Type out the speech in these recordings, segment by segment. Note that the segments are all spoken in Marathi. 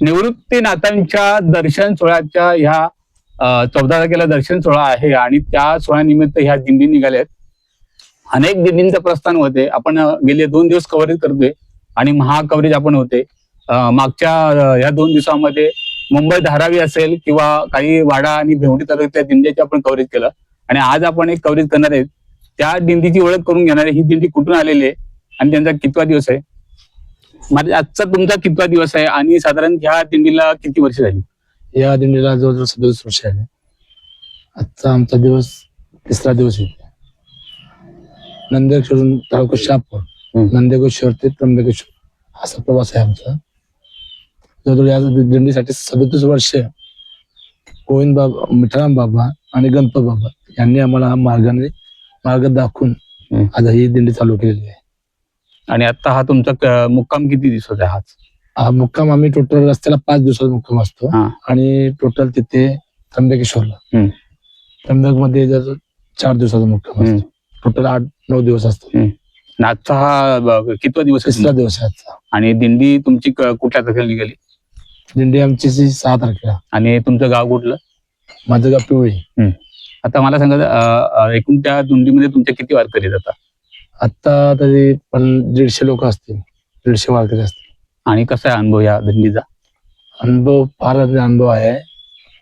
निवृत्तीनाथांच्या दर्शन सोहळ्याच्या ह्या 14 तारखेला दर्शन सोहळा आहे आणि त्या सोहळ्यानिमित्त ह्या दिंडी निघाल्यात. अनेक दिंडींचं प्रस्थान होते. आपण गेले 2 दिवस कव्हरेज करतोय आणि कव्हरेज आपण होते. मागच्या ह्या 2 दिवसामध्ये मुंबई धारावी असेल किंवा काही वाडा आणि भेवंडी तालुक्याच्या दिंडीचे आपण कव्हरेज केलं आणि आज आपण एक कव्हरेज करणार आहे. त्या दिंडीची ओळख करून घेणार आहे. ही दिंडी कुठून आलेली आहे आणि त्यांचा कितवा दिवस आहे. माझा आजचा तुमचा कितवा दिवस आहे आणि साधारण ह्या दिंडीला किती वर्ष झाली. या दिंडीला जवळजवळ 27 वर्ष आले. आजचा आमचा दिवस 3रा दिवस आहे. नंदेश्वरून तालुका शहापूर, नंदेश्वर ते त्र्यंबकेश्वर असा प्रवास आहे आमचा. जवळजवळ या दिंडीसाठी 37 वर्ष गोविंद बाबा, मिठाराम बाबा आणि गणपत बाबा यांनी आम्हाला मार्ग दाखवून आज ही दिंडी चालू केलेली आहे. आणि आता हा तुमचा मुक्काम किती दिवसाचा आहे. हा मुक्काम आम्ही टोटल रस्त्याला 5 दिवसाचा मुक्काम असतो आणि टोटल तिथे त्र्यंबकेश्वरला त्र्यंबक मध्ये 4 दिवसाचा मुक्काम असतो. टोटल 8-9 दिवस असतो. आजचा हा कितवा दिवस. 3रा दिवस आहे आजचा. आणि दिंडी तुमची कुठल्या तारखेला निघाली. दिंडी आमची 6 तारखेला. आणि तुमचं गाव कुठलं. माझं गाव पिवळी. आता मला सांगा एकूण त्या दिंडीमध्ये तुमच्या किती वारकरी जातात. आता तरी 150 लोक असतील, 150 वारकरी असतील. आणि कसा आहे अनुभव या दिंडीचा. अनुभव फार अनुभव आहे.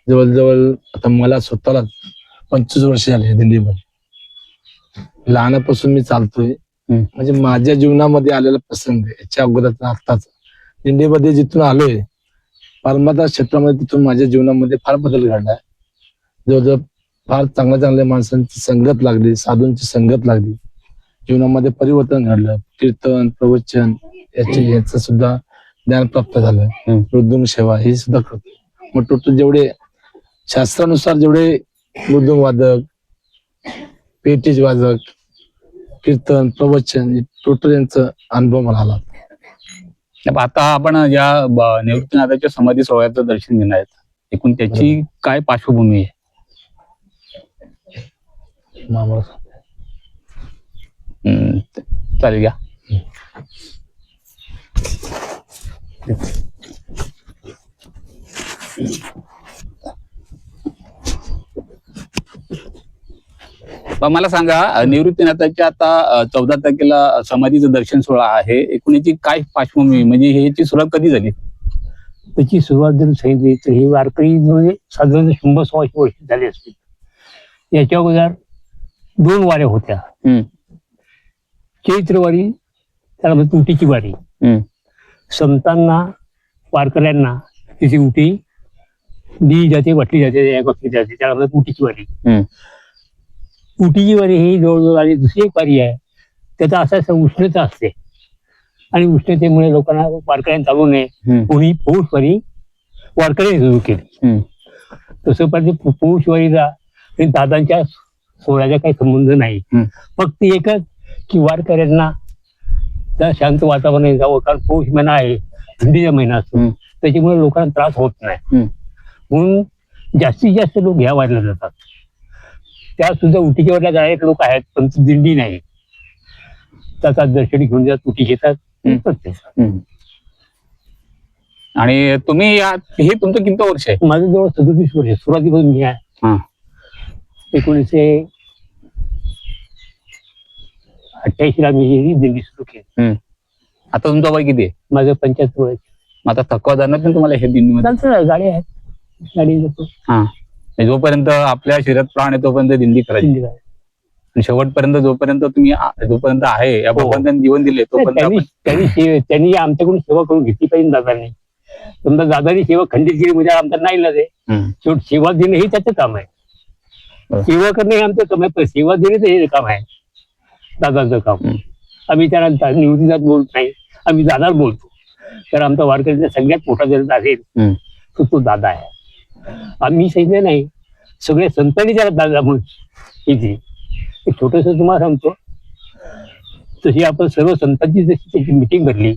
जवळजवळ आता मला स्वतःला 25 वर्ष झाली दिंडीमध्ये. लहानापासून मी चालतोय. म्हणजे माझ्या जीवनामध्ये आलेला प्रसंग याच्या अगोदरचा आत्ताचा दिंडीमध्ये जिथून आलोय परमात्मा क्षेत्रामध्ये तिथून माझ्या जीवनामध्ये फार बदल घडलाय. जवळजवळ फार चांगल्या माणसांची संगत लागली, साधूंची संगत लागली. जीवनामध्ये परिवर्तन घडलं. कीर्तन, प्रवचन याचं सुद्धा ज्ञान प्राप्त झालं. मृदुंग सेवा ही सुद्धा करतो. मग टोटल जेवढे शास्त्रानुसार जेवढे मृदुंग वादक, पेटीज वादक, कीर्तन, प्रवचन टोटल यांचा अनुभव मला आला. आता आपण या निवृत्तीनाथाच्या समाधी सोहळ्याचं दर्शन घेणार आहेत. एकूण त्याची काय पार्श्वभूमी आहे. चालेल घ्या. मला सांगा निवृत्तीनाथाच्या आता 14 तारखेला समाधीचं दर्शन सोहळा आहे. एकूण याची काय पार्श्वभूमी म्हणजे ह्याची सुरुवात कधी झाली. त्याची सुरुवात जर सांगितली तर ही वारकरी म्हणजे साधारण 100-125 वर्ष झाली असतील. याच्या अगोदर 2 वाऱ्या होत्या. चैत्रवारी त्याला म्हणजे उटीची वारी. संतांना वारकऱ्यांना तिची उटी दिली जाते, वाटली जाते, जाते त्याला म्हणजे उटीची वारी. उटीची वारी ही जवळजवळ आणि दुसरी एक वारी आहे. त्याचा असा उष्णता असते आणि उष्णतेमुळे लोकांना वारकऱ्यांना चालू नये कोणी पौष वारी वारकऱ्यांनी सुरू केली. तसं पाहिजे पौष वारीला दादांच्या सोहळ्याचा काही संबंध नाही. फक्त एकच की वारकऱ्यांना त्या शांत वातावरण जावं. कारण पौष महिना आहे, थंडीचा महिना असतो, त्याच्यामुळे लोकांना त्रास होत नाही म्हणून जास्तीत जास्त लोक ह्या वारीला जातात. त्या सुद्धा उटीच्या वारीला जाणारे लोक आहेत पण दिंडी नाही. त्याचा दर्शन घेऊन जात उटी घेतात. आणि तुम्ही हे तुमचं किती वर्ष आहे. माझं जवळ 37 वर्ष सुरुवातीपासून मी आहे. 1988 ला मी दिंडी सुरू केली. आता तुमचं वय किती आहे. माझं 75 वर्ष. आता थकवा जाणार नाही तुम्हाला हे दिंडीमध्ये. चालतं, गाडी आहेत, गाडी जातो. जोपर्यंत आपल्या शरीरात प्राण आहे तोपर्यंत दिंडी करायची आणि शेवटपर्यंत जोपर्यंत आहे या भगवंतांनी जीवन दिले तोपर्यंत त्यांनी आमच्याकडून सेवा करून घेतली पाहिजे. दादांनी समजा दादानी सेवा खंडित केली म्हणजे आमचा नाही इलाज आहे. शेवट सेवा देणे हे त्याचं काम आहे. सेवा करणे हे आमचं काम आहे, पण सेवा देणे हे काम आहे दादाचं काम. आम्ही त्याला निवृत्तीनाथ बोलत नाही, आम्ही दादाच बोलतो. तर आमचा वारकऱ्यांचा सगळ्यात मोठा जर असेल तो दादा आहे. आम्ही सांगितलं नाही, सगळ्या संतांनी त्याला दादा म्हणून इथे एक छोटस तुम्हाला सांगतो. तशी आपण सर्व संतांची जशी त्याची मिटिंग भरली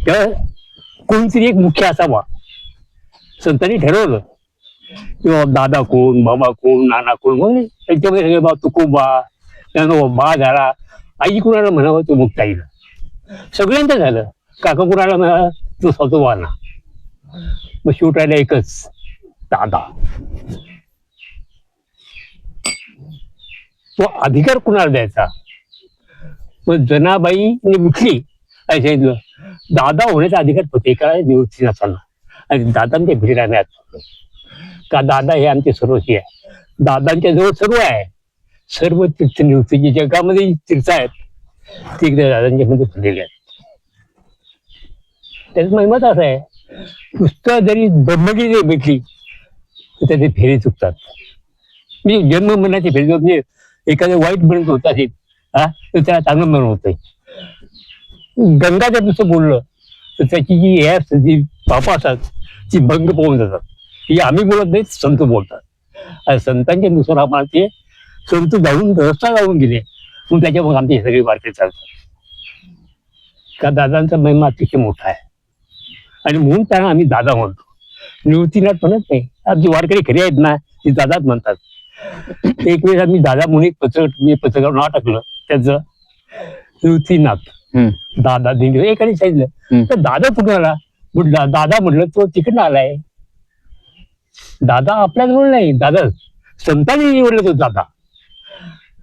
तर कोणतरी एक मुख्य असावा. संतांनी ठरवलं किंवा दादा कोण, बाबा कोण, नाना कोण, मग त्यांच्यामध्ये सगळे बा तुकोबा, त्यानं बा झाला, आई कुणाला म्हणावं तो मुक्ताईला. सगळ्यांचं झालं. काका कुणाला म्हणा तो स्वतःवाना. मग शेवट राहिला एकच, दादा. तो अधिकार कुणाला द्यायचा? मग जनाबाईने उठली आणि सांगितलं दादा होण्याचा अधिकार प्रत्येकाला निवृत्ती नसताना, आणि दादांच्या भेटी राहण्यात का दादा हे आमचे सर्वस्वी आहे. दादांच्या जवळ सर्व आहे. सर्व तीर्थ निवृत्ती जगामध्ये तीर्थ आहेत ते एकदा दादांच्या मध्ये फुललेले आहेत. त्याच महिमाच असं आहे, नुसतं जरी ब्रह्मगिरी भेटली तर त्याचे फेरे चुकतात. म्हणजे जन्म मनाचे फेरे चुकतात. म्हणजे एखादं वाईट बनत होत असेल तर त्याला चांगलं बनवतंय. गंगाच्या नुसतं बोललं तर त्याची जी ॲप जी पापं असतात ती भंग पाहून जातात. ही आम्ही बोलत नाही, संत बोलतात. आणि संतांच्या नुसार आम्हाला ते संत जाऊन रस्ता जाऊन गेले, मग त्याच्या मग आमची सगळी वारकरी चालतात. का दादांचा महिमा अतिशय मोठा आहे आणि म्हणून त्यांना आम्ही दादा म्हणतो. निवृत्तीनाथ म्हणत नाही. आमची वारकरी खरी आहेत ना ती दादाच म्हणतात. एक वेळेस आम्ही दादा म्हणून एक पत्रकावर नाव टाकलं त्याचं, निवृत्तीनाथ दादा दिंडी. एकाने सांगितलं तर दादा कुठून आला? दादा म्हटलं तो तिकडनं आलाय. दादा आपल्याजवळ नाही, दादा संतांनी निवडला. तो दादा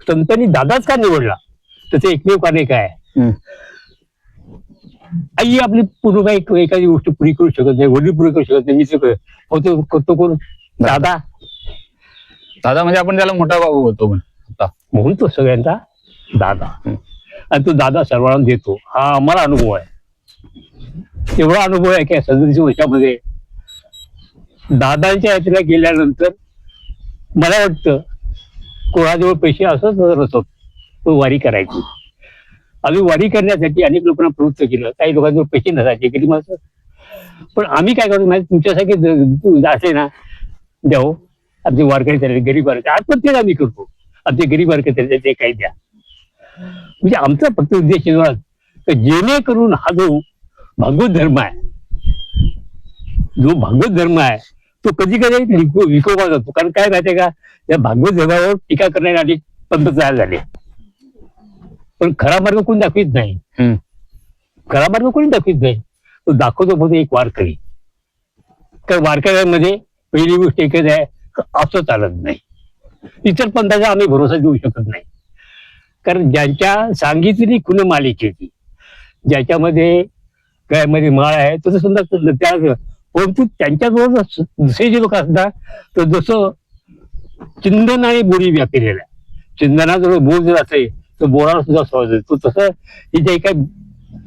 संतांनी दादाच का निवडला? त्याचं एकमेव कारण काय? आई आपली पूर्ण काही एखादी गोष्ट पुरी करू शकत नाही, वडील पुरी करू शकत नाही. मी करतो कोण? दादा. दादा म्हणजे आपण त्याला मोठा भाऊ होतो म्हणून तो सगळ्यांचा दादा. आणि तो दादा सर्वांना देतो. हा आम्हाला अनुभव आहे. एवढा अनुभव आहे की 37 वर्षामध्ये दादांच्या यात्रेला गेल्यानंतर मला वाटतं कोणाजवळ पैसे असत नसत तो वारी करायची. आम्ही वारी करण्यासाठी अनेक लोकांना प्रवृत्त केलं. काही लोकांजवळ पैसे नसायचे, गरीब माणसं. पण आम्ही काय करतो माहिती, तुमच्यासारखे असे ना द्यावं आमचे वारकरी झाले, गरीब वारकरी आत्महत्या आम्ही करतो. आमचे गरीब वारकरी ते काही द्या. म्हणजे आमचा फक्त उद्देश एवढाच तर जेणेकरून हा जो भागवत धर्म आहे, जो भागवत धर्म आहे तो कधी कधी विकोपा जातो. कारण काय माहितीये का, या भागवत धर्मावर टीका करणारे अनेक पंथ तयार झाले, पण खरा मार्ग कोणी दाखवित नाही. खरा मार्ग कोणी दाखवित नाही. तो दाखवतो फक्त एक वारकरी. कारण वारकऱ्यांमध्ये पहिली गोष्ट एकच आहे, असं चालत नाही. इतर पंथाचा आम्ही भरोसा देऊ शकत नाही. कारण ज्यांच्या सांगितलेली खुन मालिकेची, ज्याच्यामध्ये गळ्यामध्ये माळ आहे तसं समजा त्या, परंतु त्यांच्याजवळ दुसरे जे लोक असतात तर जसं चंदन आणि बोरी व्यापलेल्या, चंदनाजवळ बोर जर असेल तर बोराला सुद्धा सहज येतो. तसं हे जे काही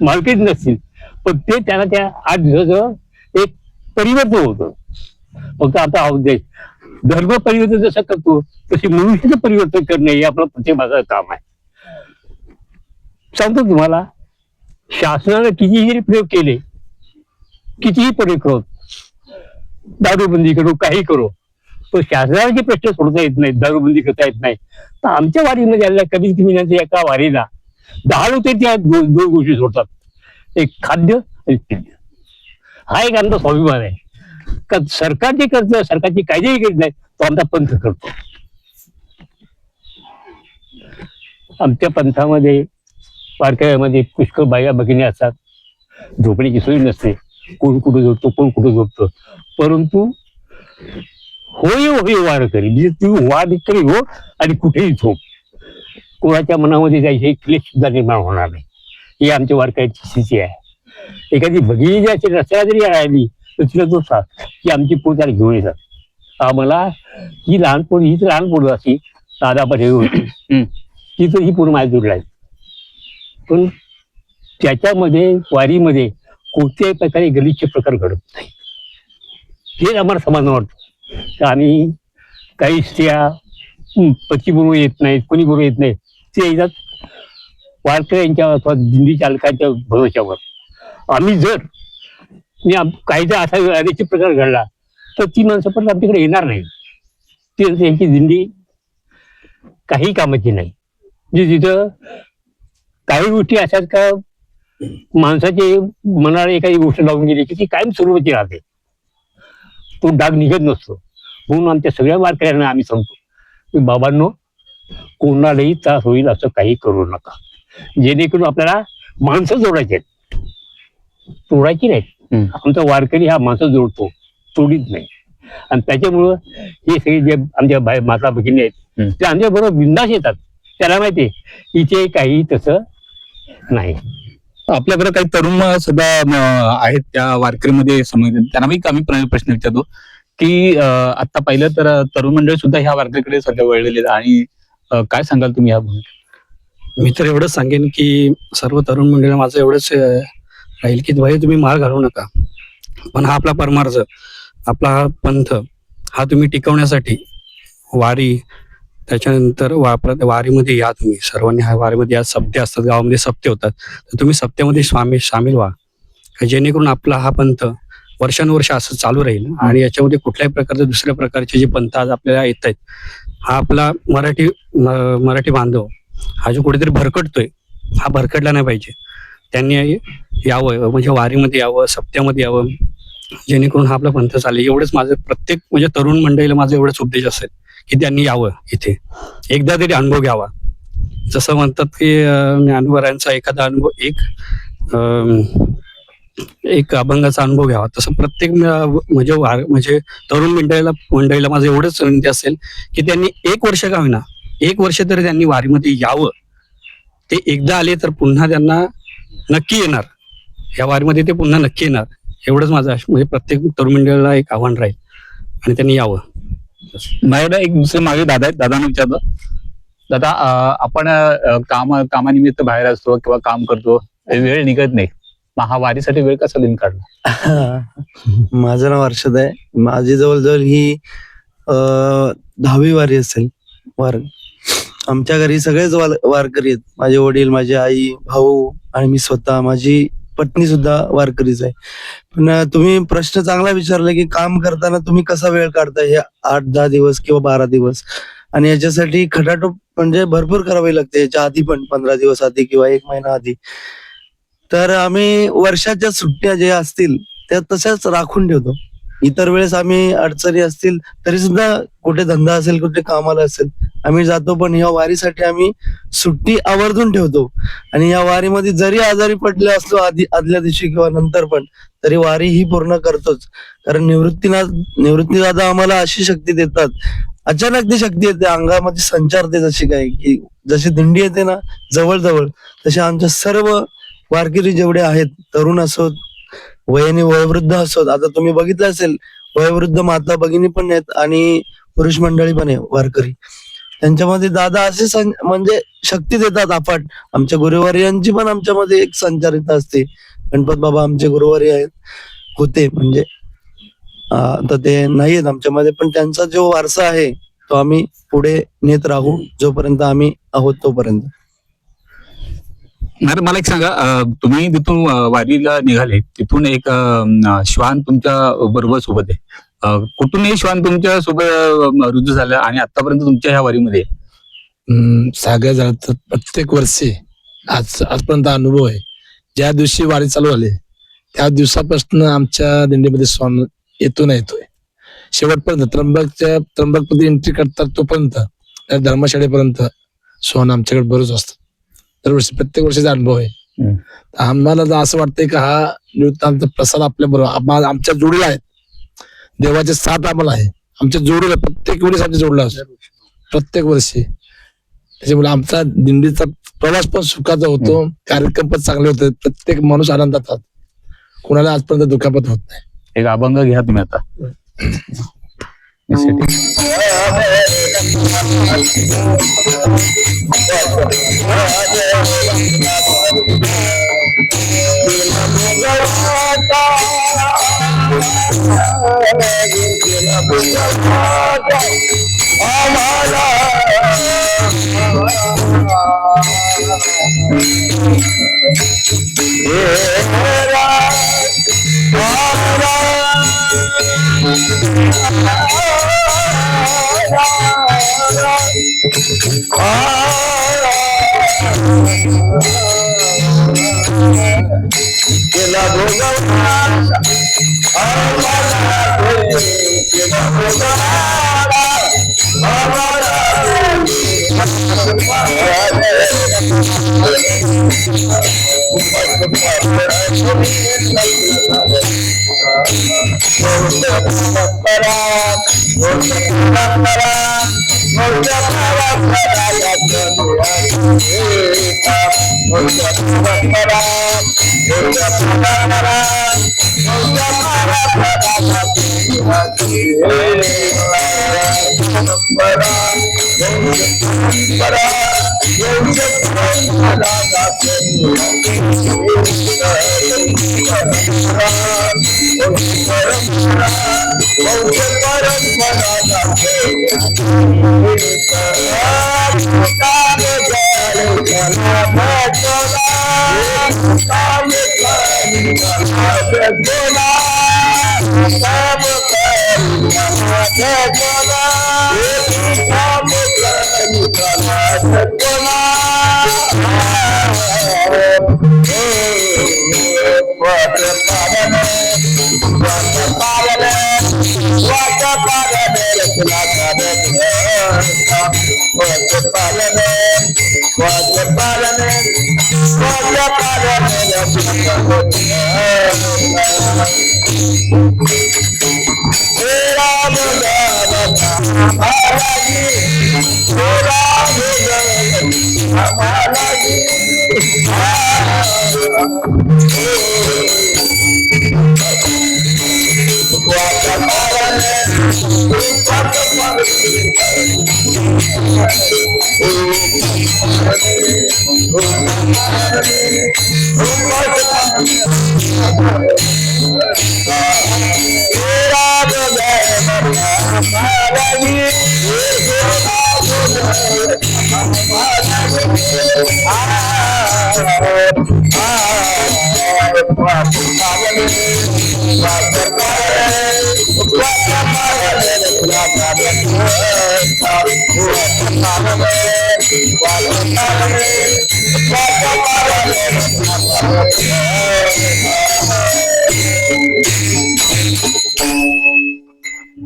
मालकीच नसतील पण ते त्यांना त्या 8 दिवसाचं एक परिवर्तन होतं. फक्त आता उद्देश धर्म परिवर्तन जसं करतो तसे मनुष्याचं परिवर्तन करणे हे आपलं प्रत्येक माझं काम आहे. सांगतो तुम्हाला, शासनाने कितीही प्रयोग केले, कितीही प्रयोग करो, दारूबंदी करो, काही करो, पण शासनाचे प्रश्न सोडता येत नाही, दारूबंदी करता येत नाही. तर आमच्या वारीमध्ये आलेल्या कमीत कमी एका वारीला 10 लोक त्या दोन गोष्टी सोडतात, एक खाद्य आणि पिद्य. हा एक आमचा स्वाभिमान आहे. का सरकार जे करतं, सरकारची कायदेही करत नाही, तो आमचा पंथ करतो. आमच्या पंथामध्ये वारकऱ्यामध्ये पुष्कळ बाया भगिनी असतात. झोपण्याची सोय नसते, कोण कुठं झोपतो, कोण कुठं झोपतो. परंतु होय होय वारकरी, म्हणजे तुम्ही वारकरी हो आणि कुठेही झोप. कोणाच्या मनामध्ये जायचे क्लेश सुद्धा निर्माण होणार नाही. ही आमच्या वारकऱ्याची स्थिती आहे. एखादी भगिनी जी असेल रस्त्याला जरी राहिली तर तिला तो सांग की आमची पोर त्याला घेऊन येतात. आम्हाला ही लहान पोरं अशी दादापाठी होती, ती तर ही पूर्ण माझ्या जोडला आहे. पण त्याच्यामध्ये वारीमध्ये कोणत्याही प्रकारे गलिच्छ प्रकार घडत नाही. हेच आम्हाला समाधान वाटतं. तर आम्ही काही स्त्रिया पती बरोबर येत नाहीत, कोणी बरोबर येत नाही, ते येतात वारकऱ्यांच्या अथवा दिंडी चालकांच्या भरोश्यावर. आम्ही जर काही जर असा अनिश्चित प्रकार घडला तर ती माणसं पण आमच्याकडे येणार नाही. ती त्यांची दिंडी काही कामाची नाही. म्हणजे तिथं काही गोष्टी अशात का माणसाचे मनाला एखादी गोष्ट लावून गेली की ती कायम स्वरूपाची राहते, तो डाग निघत नसतो. म्हणून आमच्या सगळ्या वारकऱ्यांना आम्ही सांगतो की बाबांनो, कोणालाही त्रास होईल असं काही करू नका. जेणेकरून आपल्याला माणसं जोडायची आहेत, तोडायची नाहीत. आमचा वारकरी हा माणसं जोडतो, तोडीत नाही. आणि त्याच्यामुळं हे सगळे जे आमच्या माता भगिनी आहेत ते आमच्या बरोबर बिंदास येतात. त्याला माहिती इथे काही तसं नाही. आपल्याकडे काही तरुण सुद्धा आहेत त्या वारकरीमध्ये त्यांना मी कमी प्रश्न विचारतो की आता पाहिलं तर तरुण मंडळी सुद्धा ह्या वारकरीकडे सध्या वळलेले आहेत. आणि काय सांगाल तुम्ही ह्या भूमिकेत? मी तर एवढंच सांगेन की सर्व तरुण मंडळीला माझं एवढंच राहील की भाई तुम्ही माळ घालू नका, पण हा आपला परमार्थ, आपला हा पंथ हा तुम्ही टिकवण्यासाठी वारी, त्याच्यानंतर वारीमध्ये या, तुम्ही सर्वांनी हा वारीमध्ये या. सप्ते असतात, गावामध्ये सप्ते होतात, तर तुम्ही सप्त्यामध्ये सामील व्हा, जेणेकरून आपला हा पंथ वर्षानुवर्ष असं चालू राहील. आणि याच्यामध्ये कुठल्याही प्रकारचे दुसऱ्या प्रकारचे जे पंथ आज आपल्याला येत आहेत, हा आपला मराठी बांधव हा जो कुठेतरी भरकटतोय, हा भरकटला नाही पाहिजे. त्यांनी यावं, म्हणजे वारीमध्ये यावं, सप्त्यामध्ये यावं, जेणेकरून हा आपला पंथ चालेल. एवढंच माझं प्रत्येक म्हणजे तरुण मंडळीला माझं एवढंच उपदेश असेल की त्यांनी यावं, इथे एकदा तरी अनुभव घ्यावा. जसं म्हणतात की ज्ञानोबारायांचा एखादा अनुभव, एक अभंगाचा अनुभव घ्यावा, तसं प्रत्येक म्हणजे तरुण मंडळीला माझं एवढंच विनंती असेल की त्यांनी 1 वर्ष का होईना, 1 वर्ष तरी त्यांनी वारीमध्ये यावं. ते एकदा आले तर पुन्हा त्यांना नक्की येणार, या वारीमध्ये ते पुन्हा नक्की येणार. एवढंच माझं म्हणजे प्रत्येक तरुण मंडळीला एक आव्हान राहील आणि त्यांनी यावं. माझ्याकडे एक दुसरे मागे दादा आहेत, दादांना विचारतो. दादा, आपण कामानिमित्त बाहेर असतो किंवा काम करतो, वेळ निघत नाही, मग हा वारीसाठी वेळ कसा दिन काढला? माझं नाव हर्षद आहे. माझी जवळजवळ ही 10वी वारी असेल. आमच्या घरी सगळेच वारकरी आहेत. माझे वडील, माझी आई, भाऊ आणि मी स्वतः, माझी पत्नी सुद्धा वारकरीच आहे. पण तुम्ही प्रश्न चांगला विचारला की काम करताना तुम्ही कसा वेळ काढता, हे 8-10 दिवस किंवा 12 दिवस, आणि याच्यासाठी खटाटोप म्हणजे भरपूर करावी लागते. याच्या आधी पण 15 दिवस आधी किंवा 1 महिना आधी. तर आम्ही वर्षाच्या सुट्ट्या ज्या असतील त्या तशाच राखून ठेवतो. इतर वेळेस आम्ही अडचणी असतील तरी सुद्धा, कुठे धंदा असेल, कुठे कामाला असेल, आम्ही जातो. पण ह्या वारीसाठी आम्ही सुट्टी आवर्जून ठेवतो. आणि या वारीमध्ये जरी आजारी पडले असलो आदल्या दिवशी किंवा नंतर पण, तरी वारी ही पूर्ण करतोच. कारण निवृत्ती दादा आम्हाला अशी शक्ती देतात, अचानक ती शक्ती येते अंगामध्ये संचारते. जशी काय की जशी दिंडी येते ना जवळ, तसे आमच्या सर्व वारकरी जेवढे आहेत, तरुण असोत, वयोवृद्ध असोत. आता तुम्ही बघितलं असेल, वयोवृद्ध माता भगिनी पण आहेत आणि पुरुष मंडळी पण आहे वारकरी. त्यांच्यामध्ये दादा असे म्हणजे शक्ती देतात अफाट. आमच्या गुरुवार्यांची पण आमच्यामध्ये एक संचारिता असते. गणपत बाबा आमचे गुरुवारी होते, म्हणजे आता ते नाही आहेत आमच्यामध्ये, पण त्यांचा जो वारसा आहे तो आम्ही पुढे नेत राहू, जोपर्यंत आम्ही आहोत तोपर्यंत. मला एक सांगा, तुम्ही तिथून वारीला निघाले, तिथून एक श्वान तुमच्या बरोबर सोबत आहे, कुठूनही श्वान तुमच्या सोबत रुजू झाला आणि आतापर्यंत तुमच्या ह्या वारीमध्ये? सांगायचं झालं तर प्रत्येक वर्षी आजपर्यंत अनुभव आहे. ज्या दिवशी वारी चालू झाली त्या दिवसापासून आमच्या दिंडीमध्ये श्वान येतोय. शेवटपर्यंत त्र्यंबकमध्ये एंट्री करतात तोपर्यंत, त्या धर्मशाळेपर्यंत श्वान आमच्याकडे बरोच असतात. दरवर्षी प्रत्येक वर्षीचा अनुभव आहे. आम्हाला असं वाटतंय की हा निवृत्तांचा प्रसाद आपल्या बरोबर आमच्या जोडीला आहे. देवाचे साथ आम्हाला आहे, आमच्या जोडीला प्रत्येक वेळेस आमच्या जोडला असतो, प्रत्येक वर्षी. त्याच्यामुळे आमचा दिंडीचा प्रवास पण सुखाचा होतो, कार्यक्रम पण चांगले होते, प्रत्येक माणूस आनंदात राहतो, कोणाला आजपर्यंत दुखापत होत नाही. एक अभंग घ्या तुम्ही आता.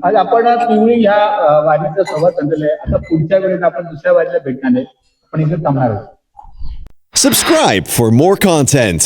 आज आपण पिवळी ह्या वारीचा संवाद साधलेला आहे. आता पुढच्या वेळेस आपण दुसऱ्या वारीला भेटणार आहे. आपण इथे थांबणार आहोत. Subscribe for more content.